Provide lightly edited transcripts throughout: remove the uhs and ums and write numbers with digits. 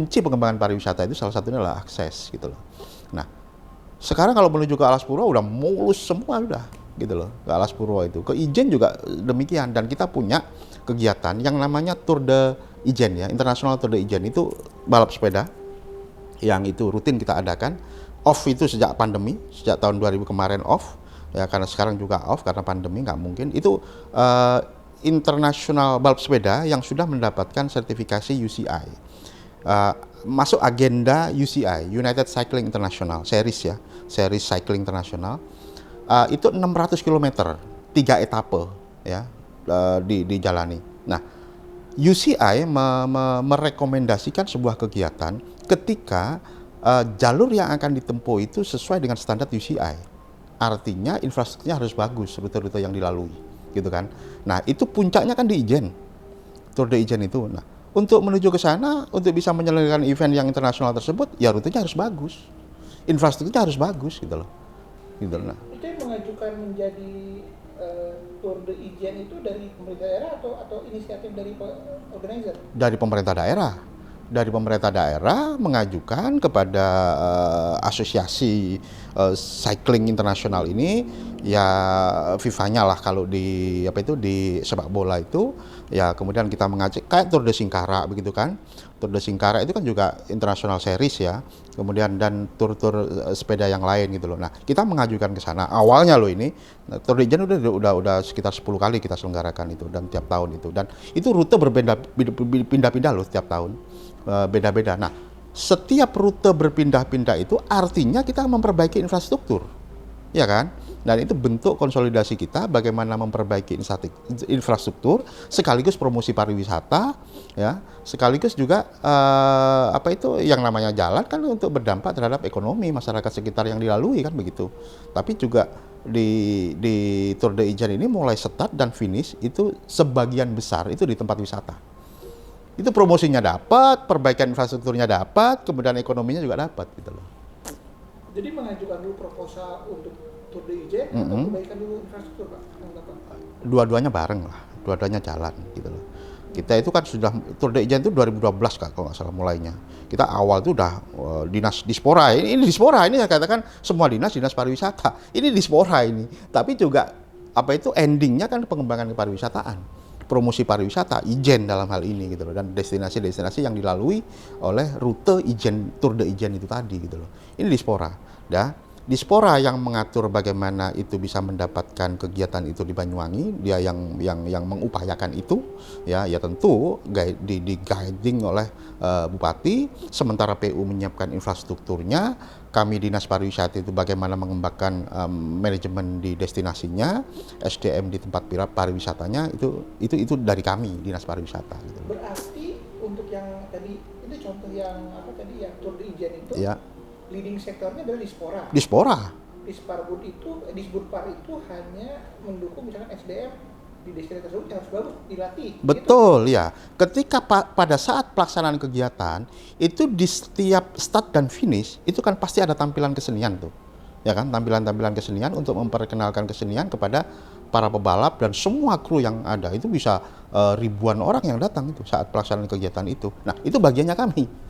kunci pengembangan pariwisata itu salah satunya adalah akses gitu loh. Nah, sekarang kalau menuju ke Alas Purwo udah mulus semua udah gitu loh, ke Alas Purwo itu. Ke Ijen juga demikian, dan kita punya kegiatan yang namanya Tour de Ijen ya, International Tour de Ijen, itu balap sepeda yang itu rutin kita adakan. Off itu sejak pandemi, sejak tahun 2000 kemarin off ya, karena sekarang juga off karena pandemi nggak mungkin. Itu internasional balap sepeda yang sudah mendapatkan sertifikasi UCI, masuk agenda UCI, United Cycling International series ya, series cycling internasional. Itu 600 km 3 etape ya, dijalani. Nah, UCI merekomendasikan sebuah kegiatan ketika jalur yang akan ditempuh itu sesuai dengan standar UCI. Artinya infrastrukturnya harus bagus, rute-rute yang dilalui, gitu kan. Nah, itu puncaknya kan di Ijen, Tour de Ijen itu. Nah, untuk menuju ke sana, untuk bisa menyelenggarakan event yang internasional tersebut, ya rutenya harus bagus, infrastrukturnya harus bagus, gitu loh. Gitu loh. Nah, Itu yang mengajukan menjadi Tour de Ijen itu dari pemerintah daerah atau inisiatif dari organizer? Dari pemerintah daerah. Dari pemerintah daerah mengajukan kepada asosiasi cycling internasional ini, ya FIFA-nya lah kalau di apa itu di sepak bola itu, ya kemudian kita mengajak kayak Tour de Singkara begitu kan. Tour de Singkara itu kan juga international series ya. Kemudian dan tur-tur sepeda yang lain gitu loh. Nah, kita mengajukan ke sana. Awalnya loh ini Tour de Ijen udah sekitar 10 kali kita selenggarakan itu, dan tiap tahun itu, dan itu rute berpindah-pindah loh tiap tahun. Beda-beda. Nah, setiap rute berpindah-pindah itu artinya kita memperbaiki infrastruktur, ya kan? Dan itu bentuk konsolidasi kita bagaimana memperbaiki infrastruktur, sekaligus promosi pariwisata, ya, sekaligus juga apa itu yang namanya jalan kan untuk berdampak terhadap ekonomi masyarakat sekitar yang dilalui kan begitu. Tapi juga di Tour de Ijen ini mulai start dan finish itu sebagian besar itu di tempat wisata. Itu promosinya dapat, perbaikan infrastrukturnya dapat, kemudian ekonominya juga dapat gitu loh. Jadi mengajukan dulu proposal untuk Tour de Ijen atau perbaikan dulu infrastruktur, Pak? Dua-duanya bareng lah, dua-duanya jalan gitu loh. Kita itu kan sudah Tour de Ijen itu 2012 Kak, kalau nggak salah mulainya. Kita awal itu udah dinas Dispora, ini Dispora, ini saya katakan semua dinas pariwisata. Ini Dispora ini. Tapi juga apa itu endingnya kan pengembangan pariwisataan. Promosi pariwisata Ijen dalam hal ini gitu loh, dan destinasi-destinasi yang dilalui oleh rute Ijen, Tour de Ijen itu tadi gitu loh. Ini Dispora, ya. Dispora yang mengatur bagaimana itu bisa mendapatkan kegiatan itu di Banyuwangi, dia yang mengupayakan itu, ya tentu di guiding oleh Bupati, sementara PU menyiapkan infrastrukturnya, kami Dinas Pariwisata itu bagaimana mengembangkan manajemen di destinasinya, SDM di tempat pariwisatanya, itu dari kami Dinas Pariwisata gitu. Berarti untuk yang tadi itu contoh yang apa tadi yang Tour de Ijen itu, Ya, leading sektornya adalah Dispora. Dispora. Disbudpar itu hanya mendukung misalkan SDM di destinasi tersebut yang harus bagus, dilatih. Betul gitu. Ya. Ketika pada saat pelaksanaan kegiatan itu di setiap start dan finish itu kan pasti ada tampilan kesenian tuh, ya kan, tampilan-tampilan kesenian untuk memperkenalkan kesenian kepada para pebalap dan semua kru yang ada. Itu bisa ribuan orang yang datang itu saat pelaksanaan kegiatan itu. Nah, itu bagiannya kami.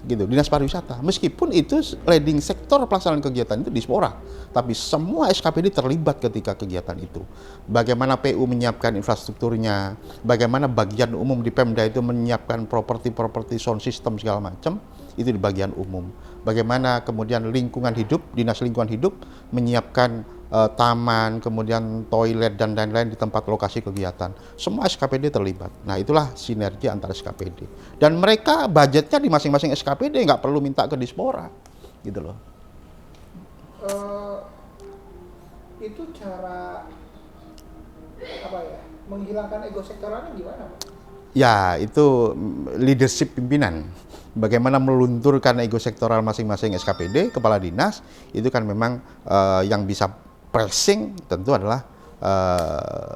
Gitu, Dinas Pariwisata. Meskipun itu leading sektor pelaksanaan kegiatan itu Dispora, tapi semua SKPD terlibat ketika kegiatan itu. Bagaimana PU menyiapkan infrastrukturnya, bagaimana bagian umum di Pemda itu menyiapkan properti sound system segala macam, itu di bagian umum. Bagaimana kemudian lingkungan hidup, Dinas Lingkungan Hidup menyiapkan taman, kemudian toilet dan lain-lain di tempat lokasi kegiatan. Semua SKPD terlibat. Nah, itulah sinergi antara SKPD. Dan mereka budgetnya di masing-masing SKPD, nggak perlu minta ke Dispora, gitu loh. Itu cara apa ya? Menghilangkan ego sektoralnya gimana, Pak? Ya, itu leadership pimpinan. Bagaimana melunturkan ego sektoral masing-masing SKPD, kepala dinas, itu kan memang yang bisa pressing tentu adalah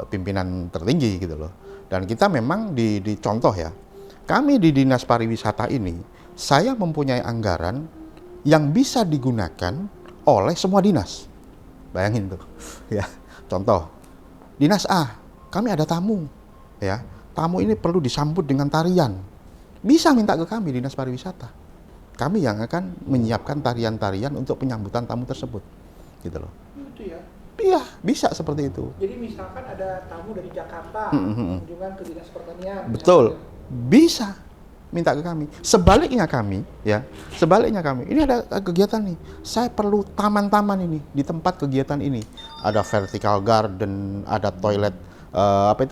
pimpinan tertinggi gitu loh. Dan kita memang di contoh ya, kami di Dinas Pariwisata ini, saya mempunyai anggaran yang bisa digunakan oleh semua dinas. Bayangin tuh, ya. Contoh, Dinas A, kami ada tamu, ya. Tamu ini perlu disambut dengan tarian, bisa minta ke kami Dinas Pariwisata. Kami yang akan menyiapkan tarian-tarian untuk penyambutan tamu tersebut, gitu loh. Itu ya. Iya, bisa seperti itu. Jadi misalkan ada tamu dari Jakarta, Mm-hmm. kunjungan ke Dinas Pertanian. Betul, misalkan. bisa minta ke kami. Sebaliknya kami, ini ada kegiatan nih. Saya perlu taman-taman ini di tempat kegiatan ini. Ada vertical garden, ada toilet,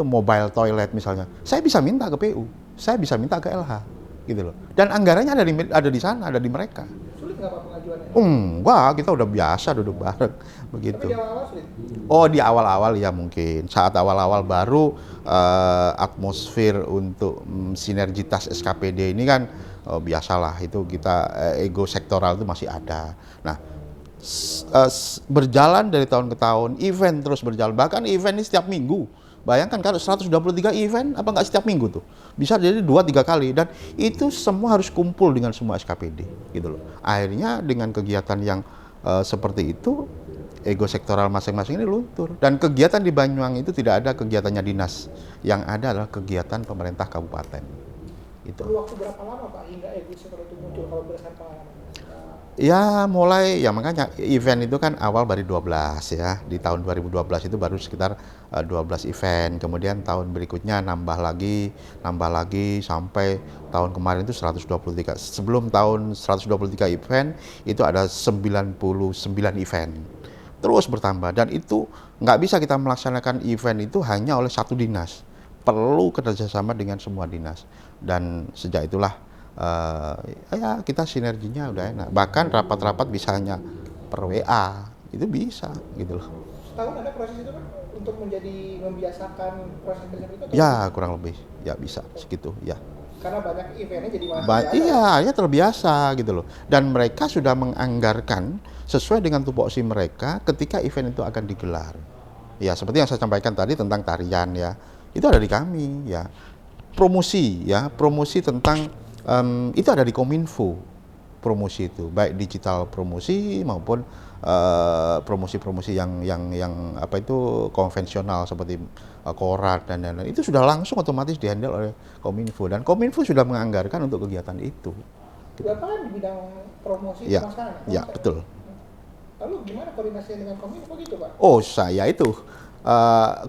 mobile toilet misalnya. Saya bisa minta ke PU, saya bisa minta ke LH, gitu loh. Dan anggarannya ada di sana, ada di mereka. Sulit nggak Pak pengajuannya? Enggak, kita udah biasa duduk bareng begitu. Tapi di awal-awal sulit? Oh, di awal-awal ya mungkin. Saat awal-awal baru atmosfer untuk sinergitas SKPD ini kan biasalah itu kita ego sektoral itu masih ada. Nah, berjalan dari tahun ke tahun, event terus berjalan. Bahkan event ini setiap minggu. Bayangkan kalau 123 event, apa nggak setiap minggu tuh? Bisa jadi 2-3 kali. Dan itu semua harus kumpul dengan semua SKPD. Gitu loh. Akhirnya dengan kegiatan yang seperti itu, ego sektoral masing-masing ini luntur. Dan kegiatan di Banyuwangi itu tidak ada kegiatannya dinas. Yang ada adalah kegiatan pemerintah kabupaten. Itu. Perlu waktu berapa lama Pak hingga ego sektoral itu muncul kalau berdasarkan pengalaman? Ya mulai, ya makanya event itu kan awal dari 12 ya. Di tahun 2012 itu baru sekitar 12 event. Kemudian tahun berikutnya nambah lagi sampai tahun kemarin itu 123. Sebelum tahun 123 event itu ada 99 event. Terus bertambah, dan itu nggak bisa kita melaksanakan event itu hanya oleh satu dinas. Perlu kerjasama dengan semua dinas. Dan sejak itulah ya kita sinerginya udah enak. Bahkan rapat-rapat bisa hanya per WA, itu bisa gitu loh. Setahun ada proses itu Pak untuk membiasakan proses tersebut itu? Ya kurang lebih, ya bisa segitu ya. Karena banyak eventnya jadi biasa. Iya, ya terbiasa gitu loh. Dan mereka sudah menganggarkan sesuai dengan tupoksi mereka ketika event itu akan digelar. Ya seperti yang saya sampaikan tadi tentang tarian ya, itu ada di kami ya. Promosi tentang itu ada di Kominfo, promosi itu baik digital promosi maupun promosi-promosi yang konvensional seperti koran dan lain-lain, itu sudah langsung otomatis dihandle oleh Kominfo, dan Kominfo sudah menganggarkan untuk kegiatan itu. Bapak kan di bidang promosi Ya, pemasaran. ya betul. Lalu gimana koordinasinya dengan Kominfo gitu Pak? Oh, saya itu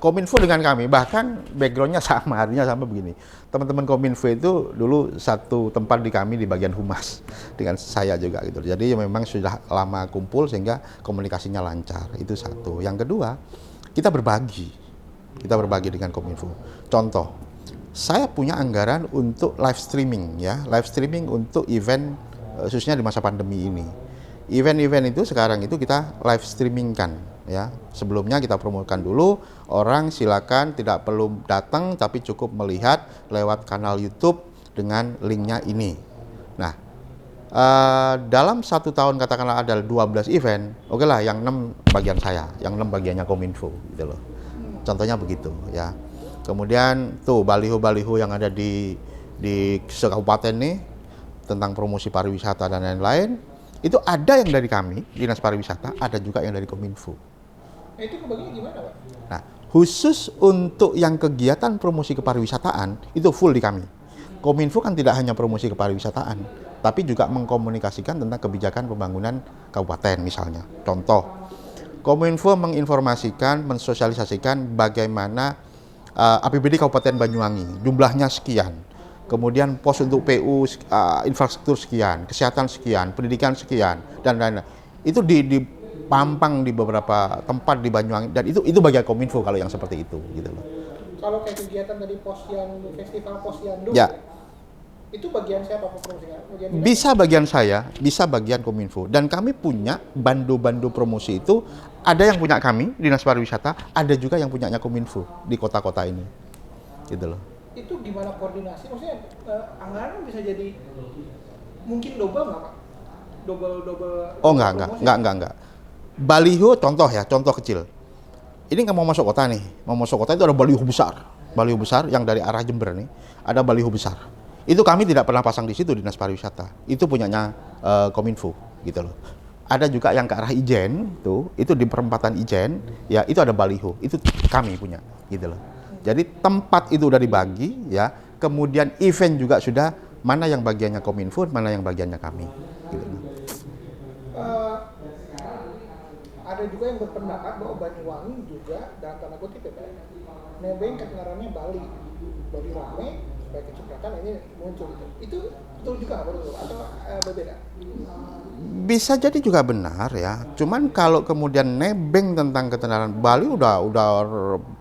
Kominfo dengan kami, bahkan backgroundnya sama, artinya sama begini. Teman-teman Kominfo itu dulu satu tempat di kami di bagian humas dengan saya juga gitu. Jadi memang sudah lama kumpul sehingga komunikasinya lancar. Itu satu. Yang kedua, kita berbagi dengan Kominfo. Contoh, saya punya anggaran untuk live streaming untuk event khususnya di masa pandemi ini. Event-event itu sekarang itu kita live streamingkan ya. Sebelumnya kita promokan dulu, orang silakan tidak perlu datang tapi cukup melihat lewat kanal YouTube dengan linknya ini. Nah, dalam 1 tahun katakanlah ada 12 event, oke lah yang 6 bagian saya, yang 6 bagiannya Kominfo gitu loh. Contohnya begitu ya. Kemudian tuh baliho-baliho yang ada di kabupaten nih tentang promosi pariwisata dan lain-lain, itu ada yang dari kami, Dinas Pariwisata, ada juga yang dari Kominfo. Nah itu kebagiannya gimana Pak? Nah, khusus untuk yang kegiatan promosi kepariwisataan, itu full di kami. Kominfo kan tidak hanya promosi kepariwisataan, tapi juga mengkomunikasikan tentang kebijakan pembangunan kabupaten misalnya. Contoh, Kominfo menginformasikan, mensosialisasikan bagaimana APBD Kabupaten Banyuwangi, jumlahnya sekian. Kemudian pos untuk PU, infrastruktur sekian, kesehatan sekian, pendidikan sekian, dan lain-lain. Itu dipampang di beberapa tempat di Banyuwangi, dan itu bagian Kominfo kalau yang seperti itu gitu loh. Kalau kayak kegiatan tadi Posyandu, festival Posyandu, Ya. Itu bagian siapa promosinya? Bisa bagian saya, bisa bagian Kominfo. Dan kami punya bando-bando promosi itu, ada yang punya kami, Dinas Pariwisata, ada juga yang punyanya Kominfo di kota-kota ini. Gitu loh. Itu gimana koordinasi? Maksudnya anggaran bisa jadi mungkin double nggak Pak? Double. Oh enggak. Baliho contoh kecil. Ini nggak mau masuk kota nih. Mau masuk kota itu ada baliho besar yang dari arah Jember nih. Ada baliho besar. Itu kami tidak pernah pasang di situ Dinas Pariwisata. Itu punyanya Kominfo gitu loh. Ada juga yang ke arah Ijen tuh, itu di perempatan Ijen, ya itu ada baliho. Itu kami punya gitu loh. Jadi tempat itu udah dibagi ya. Kemudian event juga sudah mana yang bagiannya Kominfo, mana yang bagiannya kami. Gitu. Eh, ada juga yang berpendapat bahwa Banyuwangi juga dalam tanda kutip ya Pak, nebeng kedengarannya Bali rame supaya kecipratan ini muncul gitu. Itu betul juga nggak betul atau berbeda? Bisa jadi juga benar ya. Cuman kalau kemudian nebeng tentang ketenaran Bali udah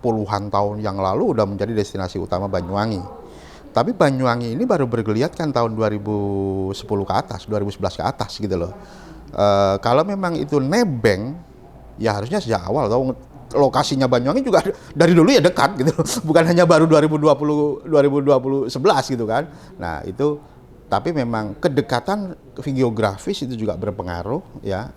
puluhan tahun yang lalu udah menjadi destinasi utama Banyuwangi. Tapi Banyuwangi ini baru bergeliat kan tahun 2010 ke atas, 2011 ke atas gitu loh. Kalau memang itu nebeng, ya harusnya sejak awal tahu lokasinya Banyuwangi juga dari dulu ya dekat gitu loh. Bukan hanya baru 2011 gitu kan. Nah, itu tapi memang kedekatan geografis itu juga berpengaruh ya.